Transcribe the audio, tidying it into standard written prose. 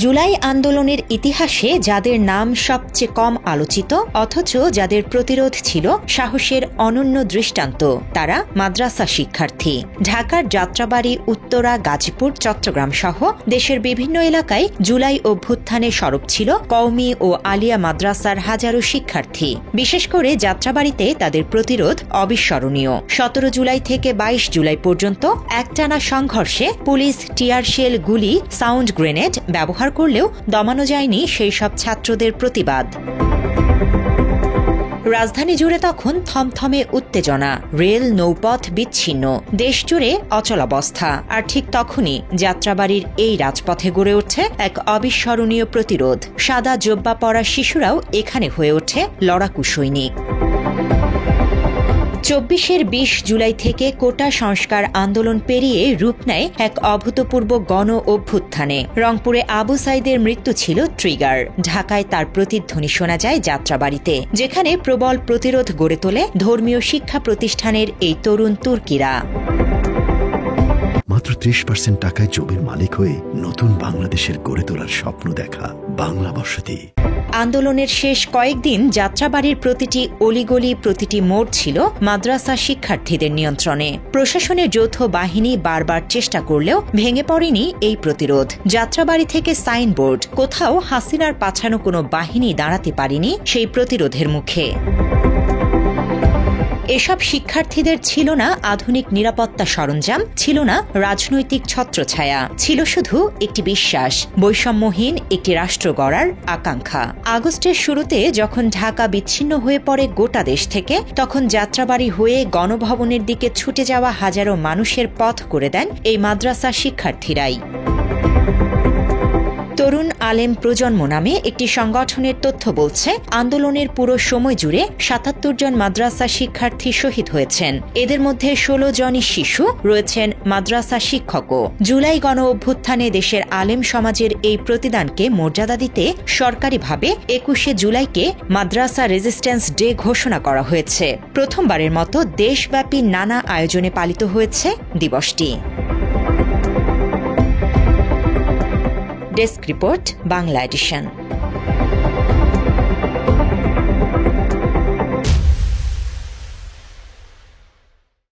জুলাই আন্দোলনের ইতিহাসে যাদের নাম সবচেয়ে কম আলোচিত অথচ যাদের প্রতিরোধ ছিল সাহসের অনন্য দৃষ্টান্ত তারা মাদ্রাসা শিক্ষার্থী। ঢাকার যাত্রাবাড়ী, উত্তরা, গাজীপুর, চট্টগ্রাম সহ দেশের বিভিন্ন এলাকায় জুলাই অভ্যুত্থানে সরব ছিল কওমি ও আলিয়া মাদ্রাসার হাজারো শিক্ষার্থী। বিশেষ করে যাত্রাবাড়ীতে তাদের প্রতিরোধ অবিস্মরণীয়। ১৭ জুলাই থেকে ২২ জুলাই পর্যন্ত একটানা সংঘর্ষে পুলিশ টিয়ার শেল, গুলি, সাউন্ড গ্রেনেড ব্যবহার করলেও দমানো যায়নি সেই সব ছাত্রদের প্রতিবাদ। রাজধানী জুড়ে তখন থমথমে উত্তেজনা, রেল, নৌপথ বিচ্ছিন্ন, দেশ জুড়ে অচলাবস্থা। আর ঠিক তখনই যাত্রাবাড়ির এই রাজপথে গড়ে ওঠে এক অবিস্মরণীয় প্রতিরোধ। সাদা জোব্বা পরা শিশুরাও এখানে হয়ে ওঠে লড়াকু সৈনিক। ২৪ জুলাই থেকে কোটা সংস্কার আন্দোলন পেরিয়ে রূপ নেয় এক অভূতপূর্ব গণ অভ্যুত্থানে। রংপুরে আবু সাইদের মৃত্যু ছিল ট্রিগার। ঢাকায় তার প্রতিধ্বনি শোনা যায় যাত্রাবাড়িতে, যেখানে প্রবল প্রতিরোধ গড়ে তোলে ধর্মীয় শিক্ষা প্রতিষ্ঠানের এই তরুণ তুর্কিরা। মাত্র ৩০% টাকায় জমির মালিক হয়ে নতুন বাংলাদেশের গড়ে তোলার স্বপ্ন দেখা বাংলা বসতি। আন্দোলনের শেষ কয়েকদিন যাত্রাবাড়ির প্রতিটি অলিগলি, প্রতিটি মোড় ছিল মাদ্রাসা শিক্ষার্থীদের নিয়ন্ত্রণে। প্রশাসনের যৌথ বাহিনী বারবার চেষ্টা করলেও ভেঙে পড়েনি এই প্রতিরোধ। যাত্রাবাড়ি থেকে সাইনবোর্ড, কোথাও হাসিনার পাঠানো কোনো বাহিনী দাঁড়াতে পারেনি সেই প্রতিরোধের মুখে। এসব শিক্ষার্থীদের ছিল না আধুনিক নিরাপত্তা সরঞ্জাম, ছিল না রাজনৈতিক ছত্রছায়া, ছিল শুধু একটি বিশ্বাস, বৈষম্যহীন একটি রাষ্ট্র গড়ার আকাঙ্ক্ষা। আগস্টের শুরুতে যখন ঢাকা বিচ্ছিন্ন হয়ে পড়ে গোটা দেশ থেকে, তখন যাত্রাবাড়ি হয়ে গণভবনের দিকে ছুটে যাওয়া হাজারো মানুষের পথ করে দেন এই মাদ্রাসা শিক্ষার্থীরাই। তরুণ আলেম প্রজন্ম নামে একটি সংগঠনের তথ্য বলছে, আন্দোলনের পুরো সময় জুড়ে ৭৭ জন মাদ্রাসা শিক্ষার্থী শহীদ হয়েছেন। এদের মধ্যে ১৬ জনই শিশু, রয়েছেন মাদ্রাসা শিক্ষকও। জুলাই গণ অভ্যুত্থানে দেশের আলেম সমাজের এই প্রতিদানকে মর্যাদা দিতে সরকারিভাবে ২১ জুলাইকে মাদ্রাসা রেজিস্ট্যান্স ডে ঘোষণা করা হয়েছে। প্রথমবারের মতো দেশব্যাপী নানা আয়োজনে পালিত হয়েছে দিবসটি। Desk report, Bangla addition.